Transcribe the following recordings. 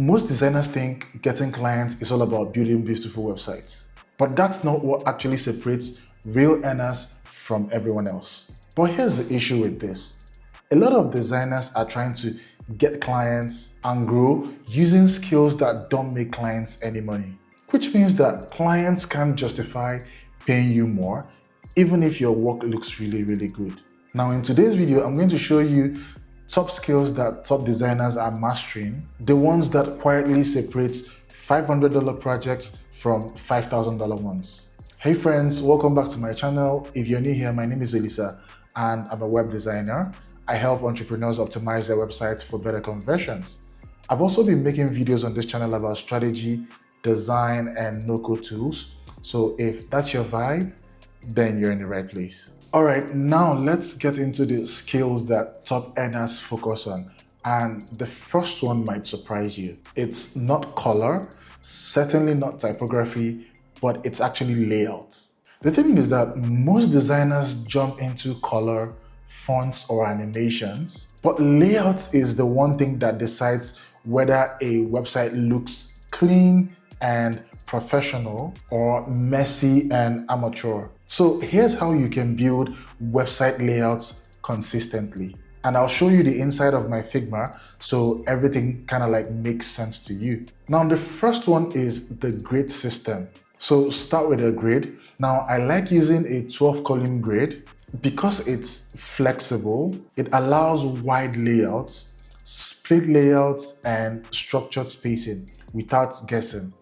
Most designers think getting clients is all about building beautiful websites, but that's not what actually separates real earners from everyone else. But here's the issue with this. A lot of designers are trying to get clients and grow using skills that don't make clients any money, which means that clients can't justify paying you more even if your work looks really, really good. Now in today's video, I'm going to show you top skills that top designers are mastering, the ones that quietly separates $500 projects from $5,000 ones. Hey friends, welcome back to my channel. If you're new here, my name is Elisa and I'm a web designer. I help entrepreneurs optimize their websites for better conversions. I've also been making videos on this channel about strategy, design, and no-code tools. So if that's your vibe, then you're in the right place. All right, now let's get into the skills that top earners focus on. And the first one might surprise you. It's not color, certainly not typography, but it's actually layout. The thing is that most designers jump into color, fonts, or animations, but layout is the one thing that decides whether a website looks clean and professional or messy and amateur. So here's how you can build website layouts consistently. And I'll show you the inside of my Figma so everything kind of like makes sense to you. Now the first one is the grid system. So start with a grid. Now I like using a 12-column grid because it's flexible. It allows wide layouts, split layouts, and structured spacing without guessing.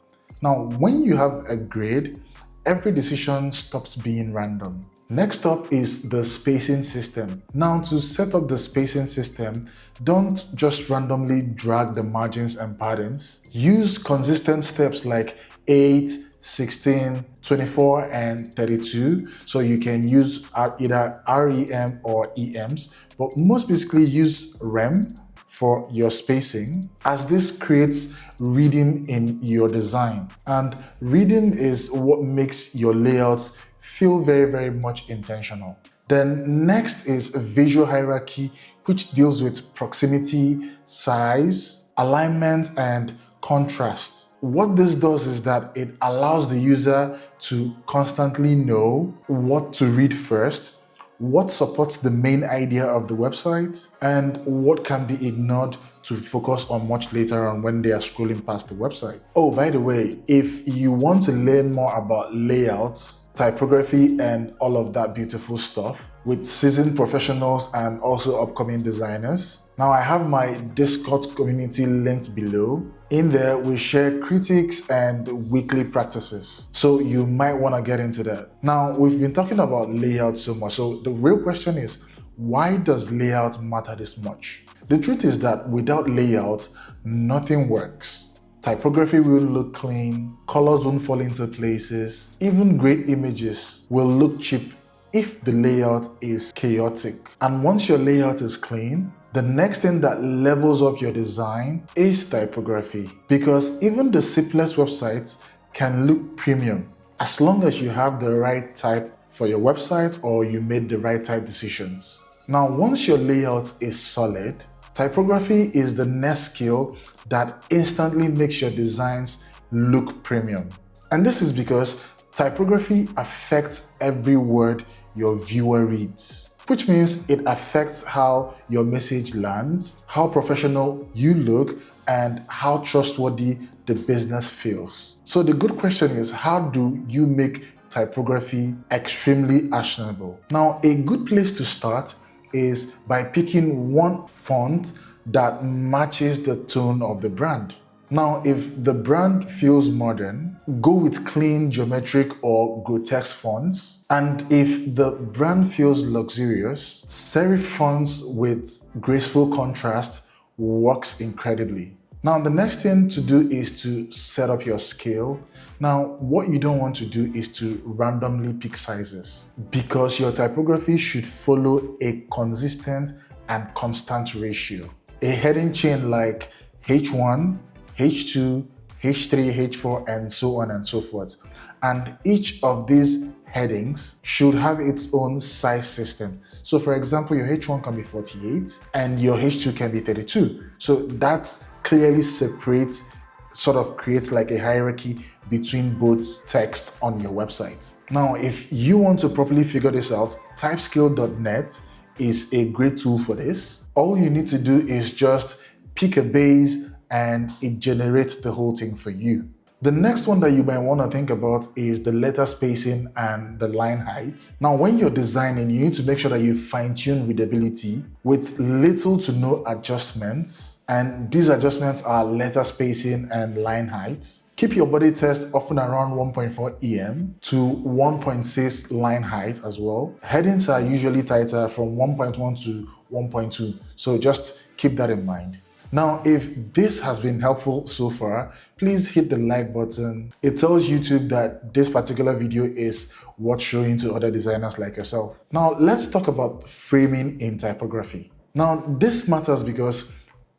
Now, when you have a grid, every decision stops being random. Next up is the spacing system. Now, to set up the spacing system, don't just randomly drag the margins and patterns. Use consistent steps like 8, 16, 24, and 32. So you can use either REM or EMs, but most basically use REM for your spacing, as this creates rhythm in your design. And rhythm is what makes your layouts feel very, very much intentional. Then next is a visual hierarchy, which deals with proximity, size, alignment, and contrast. What this does is that it allows the user to constantly know what to read first, what supports the main idea of the website, and what can be ignored to focus on much later on when they are scrolling past the website. Oh, by the way, if you want to learn more about layouts, typography, and all of that beautiful stuff with seasoned professionals and also upcoming designers, now I have my Discord community linked below. In there, we share critiques and weekly practices. So you might want to get into that. Now, we've been talking about layout so much. So the real question is, why does layout matter this much? The truth is that without layout, nothing works. Typography will look clean, colors won't fall into places, even great images will look cheap if the layout is chaotic. And once your layout is clean, the next thing that levels up your design is typography, because even the simplest websites can look premium as long as you have the right type for your website or you made the right type decisions. Now, once your layout is solid, typography is the next skill that instantly makes your designs look premium. And this is because typography affects every word your viewer reads, which means it affects how your message lands, how professional you look, and how trustworthy the business feels. So the good question is, how do you make typography extremely actionable? Now, a good place to start is by picking one font that matches the tone of the brand. Now, if the brand feels modern, go with clean, geometric, or grotesque fonts. And if the brand feels luxurious, serif fonts with graceful contrast works incredibly. Now, the next thing to do is to set up your scale. Now, what you don't want to do is to randomly pick sizes, because your typography should follow a consistent and constant ratio. A heading chain like H1, H2, H3, H4, and so on and so forth. And each of these headings should have its own size system. So for example, your H1 can be 48 and your H2 can be 32. So that clearly separates, sort of creates like a hierarchy between both text on your website. Now, if you want to properly figure this out, typeskill.net is a great tool for this. All you need to do is just pick a base and it generates the whole thing for you. The next one that you might want to think about is the letter spacing and the line height. Now, when you're designing, you need to make sure that you fine-tune readability with little to no adjustments. And these adjustments are letter spacing and line heights. Keep your body text often around 1.4 EM to 1.6 line height as well. Headings are usually tighter from 1.1 to 1.2, so just keep that in mind. Now, if this has been helpful so far, please hit the like button. It tells YouTube that this particular video is worth showing to other designers like yourself. Now, let's talk about framing in typography. Now, this matters because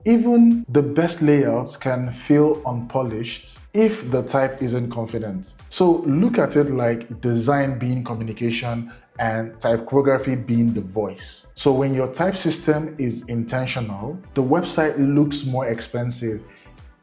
even the best layouts can feel unpolished if the type isn't confident. So look at it like design being communication and typography being the voice. So when your type system is intentional, the website looks more expensive,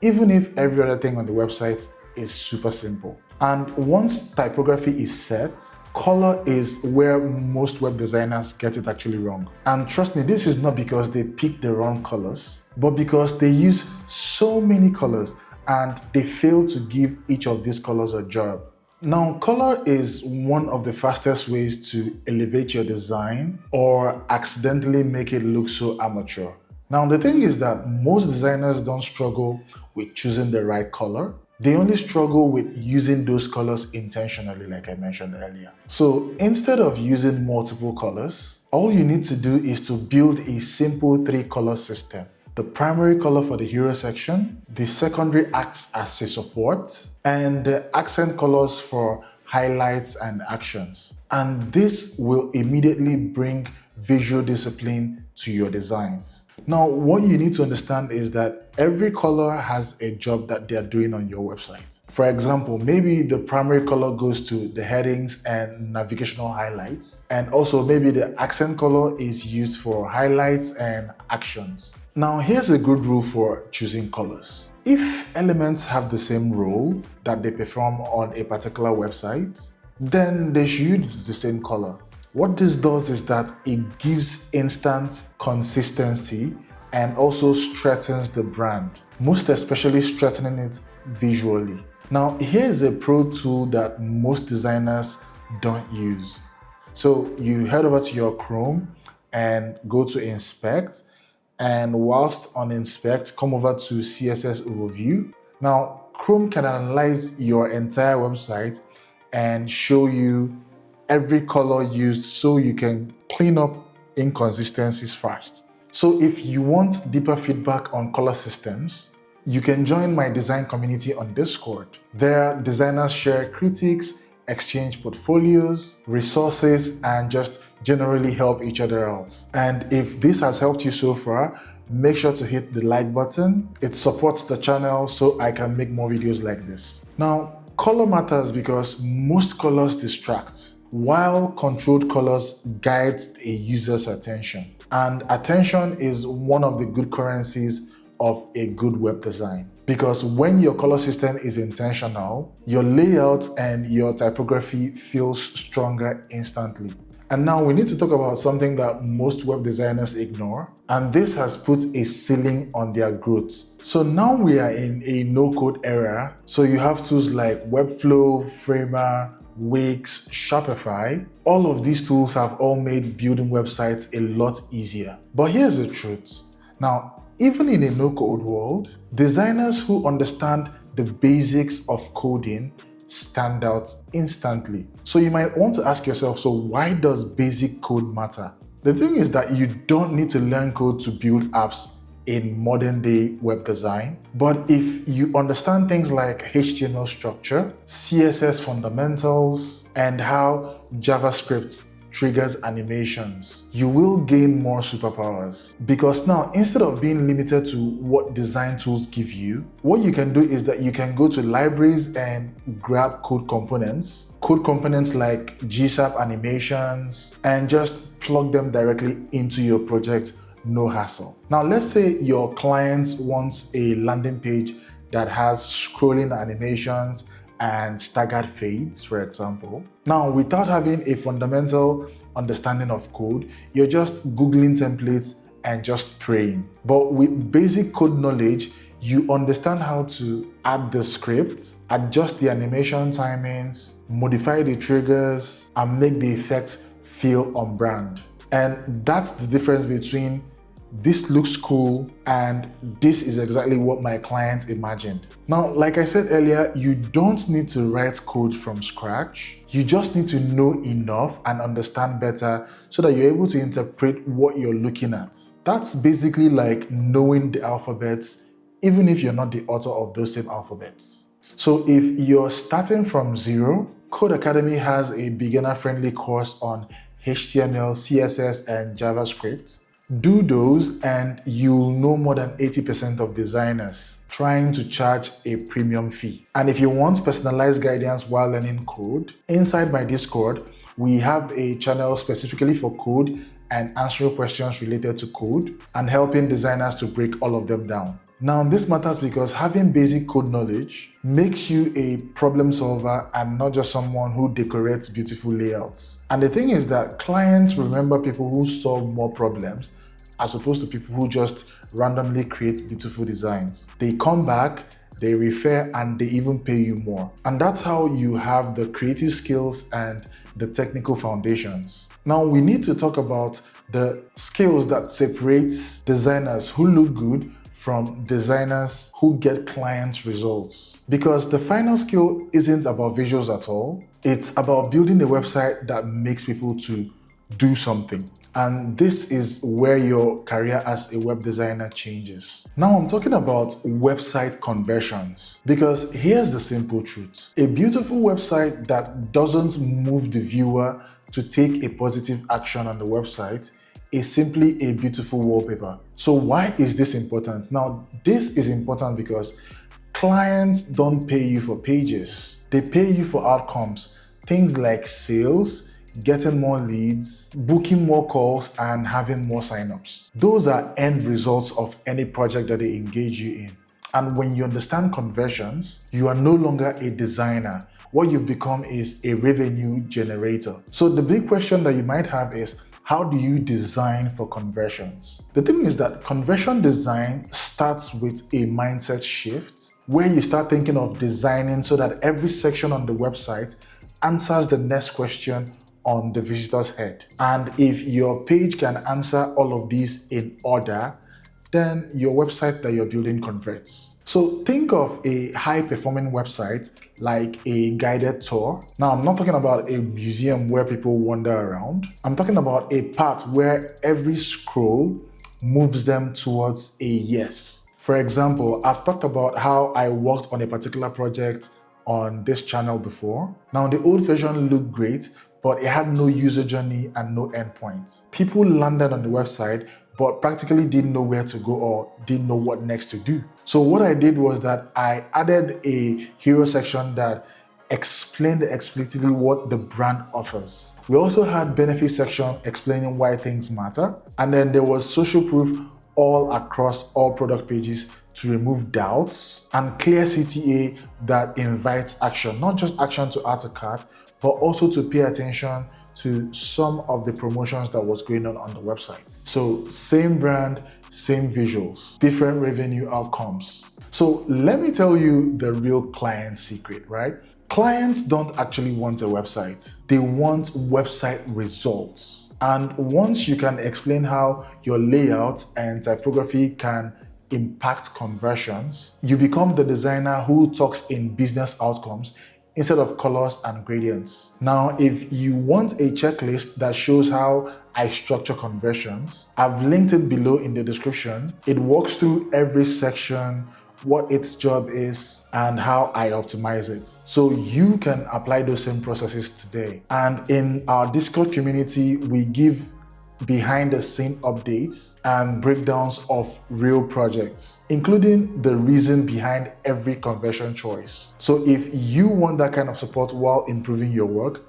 even if every other thing on the website is super simple. And once typography is set, color is where most web designers get it actually wrong. And trust me, this is not because they pick the wrong colors, but because they use so many colors and they fail to give each of these colors a job. Now, color is one of the fastest ways to elevate your design or accidentally make it look so amateur. Now, the thing is that most designers don't struggle with choosing the right color. They only struggle with using those colors intentionally, like I mentioned earlier. So instead of using multiple colors, all you need to do is to build a simple 3-color system. The primary color for the hero section, the secondary acts as a support, and the accent colors for highlights and actions. And this will immediately bring visual discipline to your designs. Now, what you need to understand is that every color has a job that they're doing on your website. For example, maybe the primary color goes to the headings and navigational highlights, and also maybe the accent color is used for highlights and actions. Now, here's a good rule for choosing colors. If elements have the same role that they perform on a particular website, then they should use the same color. What this does is that it gives instant consistency and also strengthens the brand, most especially strengthening it visually. Now, here's a pro tool that most designers don't use. So you head over to your Chrome and go to Inspect, and whilst on Inspect, come over to CSS Overview. Now, Chrome can analyze your entire website and show you every color used so you can clean up inconsistencies fast. So if you want deeper feedback on color systems, you can join my design community on Discord. There, designers share critiques, exchange portfolios, resources, and just generally help each other out. And if this has helped you so far, make sure to hit the like button. It supports the channel so I can make more videos like this. Now, color matters because most colors distract, while controlled colors guide a user's attention. And attention is one of the good currencies of a good web design. Because when your color system is intentional, your layout and your typography feels stronger instantly. And now we need to talk about something that most web designers ignore, and this has put a ceiling on their growth. So now we are in a no-code era, so you have tools like Webflow, Framer, Wix, Shopify. All of these tools have all made building websites a lot easier. But here's the truth. Now, even in a no-code world, designers who understand the basics of coding stand out instantly. So you might want to ask yourself, so why does basic code matter? The thing is that you don't need to learn code to build apps in modern day web design. But if you understand things like HTML structure, CSS fundamentals, and how JavaScript triggers animations, you will gain more superpowers. Because now, instead of being limited to what design tools give you, what you can do is that you can go to libraries and grab code components like GSAP animations, and just plug them directly into your project, no hassle. Now, let's say your client wants a landing page that has scrolling animations and staggered fades, for example. Now, without having a fundamental understanding of code, you're just Googling templates and just praying. But with basic code knowledge, you understand how to add the script, adjust the animation timings, modify the triggers, and make the effect feel on brand. And that's the difference between this looks cool and this is exactly what my client imagined. Now, like I said earlier, you don't need to write code from scratch. You just need to know enough and understand better so that you're able to interpret what you're looking at. That's basically like knowing the alphabets, even if you're not the author of those same alphabets. So if you're starting from zero, Code Academy has a beginner-friendly course on HTML, CSS, and JavaScript. Do those and you'll know more than 80% of designers trying to charge a premium fee. And if you want personalized guidance while learning code, inside my Discord, we have a channel specifically for code and answering questions related to code and helping designers to break all of them down. Now, this matters because having basic code knowledge makes you a problem solver and not just someone who decorates beautiful layouts. And the thing is that clients remember people who solve more problems as opposed to people who just randomly create beautiful designs. They come back, they refer, and they even pay you more. And that's how you have the creative skills and the technical foundations. Now, we need to talk about the skills that separates designers who look good from designers who get clients' results. Because the final skill isn't about visuals at all. It's about building a website that makes people to do something. And this is where your career as a web designer changes. Now I'm talking about website conversions, because here's the simple truth. A beautiful website that doesn't move the viewer to take a positive action on the website is simply a beautiful wallpaper. So why is this important? Now, this is important because clients don't pay you for pages. They pay you for outcomes, things like sales, getting more leads, booking more calls, and having more signups. Those are end results of any project that they engage you in. And when you understand conversions, you are no longer a designer. What you've become is a revenue generator. So the big question that you might have is, how do you design for conversions? The thing is that conversion design starts with a mindset shift where you start thinking of designing so that every section on the website answers the next question on the visitor's head. And if your page can answer all of these in order, then your website that you're building converts. So think of a high-performing website like a guided tour. Now, I'm not talking about a museum where people wander around. I'm talking about a path where every scroll moves them towards a yes. For example, I've talked about how I worked on a particular project on this channel before. Now, the old version looked great, but it had no user journey and no endpoints. People landed on the website, but practically didn't know where to go or didn't know what next to do. So what I did was that I added a hero section that explained explicitly what the brand offers. We also had benefit section explaining why things matter. And then there was social proof all across all product pages to remove doubts, and clear CTA that invites action, not just action to add to cart, but also to pay attention to some of the promotions that was going on the website. So same brand, same visuals, different revenue outcomes. So let me tell you the real client secret, right? Clients don't actually want a website. They want website results. And once you can explain how your layout and typography can impact conversions, you become the designer who talks in business outcomes instead of colors and gradients. Now, if you want a checklist that shows how I structure conversions, I've linked it below in the description. It walks through every section, what its job is, and how I optimize it. So you can apply those same processes today. And in our Discord community, we give behind the scene updates and breakdowns of real projects, including the reason behind every conversion choice. So if you want that kind of support while improving your work,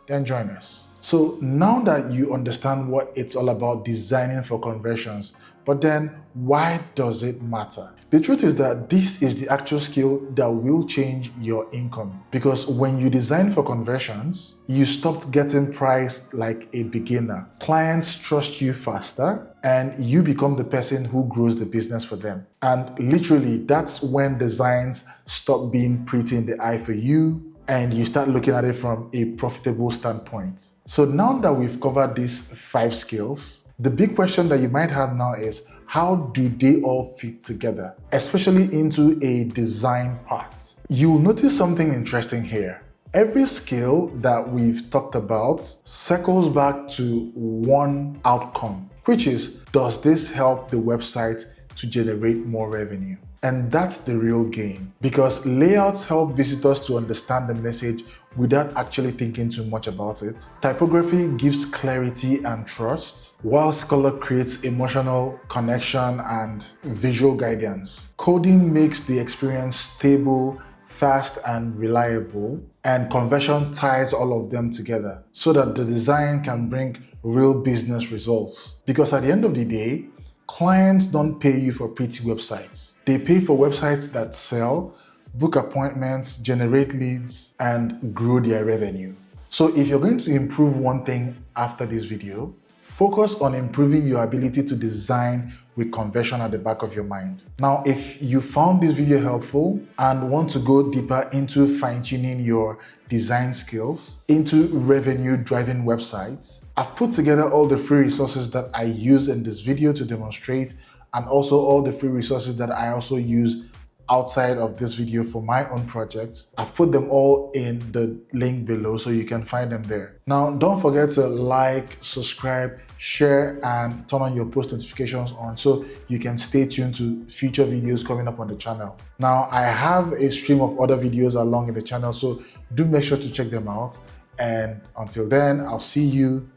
then join us. So now that you understand what it's all about designing for conversions, but then why does it matter? The truth is that this is the actual skill that will change your income. Because when you design for conversions, you stopped getting priced like a beginner. Clients trust you faster and you become the person who grows the business for them. And literally, that's when designs stop being pretty in the eye for you and you start looking at it from a profitable standpoint. So now that we've covered these 5 skills, the big question that you might have now is, how do they all fit together, especially into a design part? You'll notice something interesting here. Every skill that we've talked about circles back to one outcome, which is, does this help the website to generate more revenue? And that's the real game, because layouts help visitors to understand the message without actually thinking too much about it. Typography gives clarity and trust, whilst color creates emotional connection and visual guidance. Coding makes the experience stable, fast, and reliable, and conversion ties all of them together so that the design can bring real business results. Because at the end of the day, clients don't pay you for pretty websites. They pay for websites that sell, book appointments, generate leads, and grow their revenue. So if you're going to improve one thing after this video, focus on improving your ability to design with conversion at the back of your mind. Now, if you found this video helpful and want to go deeper into fine-tuning your design skills into revenue-driving websites, I've put together all the free resources that I use in this video to demonstrate, and also all the free resources that I also use outside of this video for my own projects. I've put them all in the link below so you can find them there. Now, don't forget to like, subscribe, share, and turn on your post notifications on so you can stay tuned to future videos coming up on the channel. Now, I have a stream of other videos along in the channel, so do make sure to check them out. And until then, I'll see you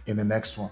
in the next one.